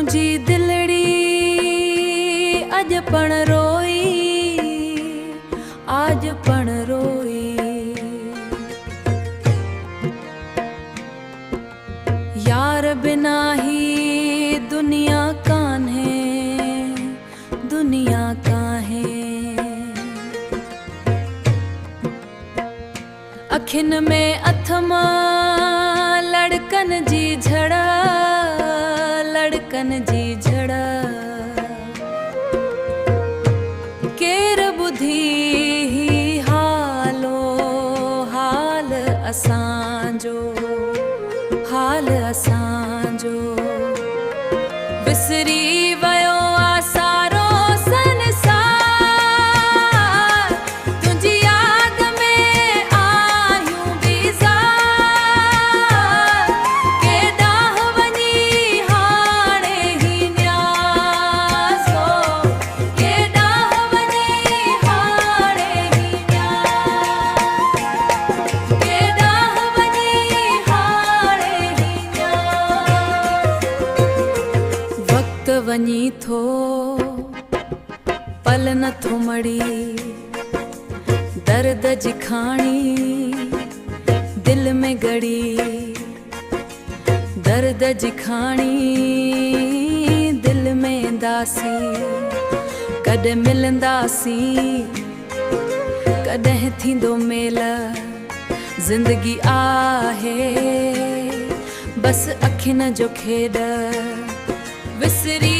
तुझी दिलड़ी अज पण रोई, आज पण रोई। यार बिना ही दुनिया कान्हे, दुनिया काहे। अखिन में अथमा लड़कन जी झड़ा, लड़कन जी झड़ा। केर बुधी हालो हाल असांजो, हाल असांजो। विसरी वयो आ सारो संसार, तुझी याद में आयूं बीज़ार। केॾांह वञी हाणे ही न्यास हो, केॾांह वञी हाणे ही न्यास, केॾांह वञी हाणे ही न्यास। वक्त वञी थो पल नथो मड़ी, दर्द जी खाणी दिल में गड़ी, दर्द जी खाणी दिल में दासी। कॾहिं मिलंदासीं, कॾहिं थींदो मेल। ज़िंदगी आहे बस अखियुनि जो खेॾ। विसरी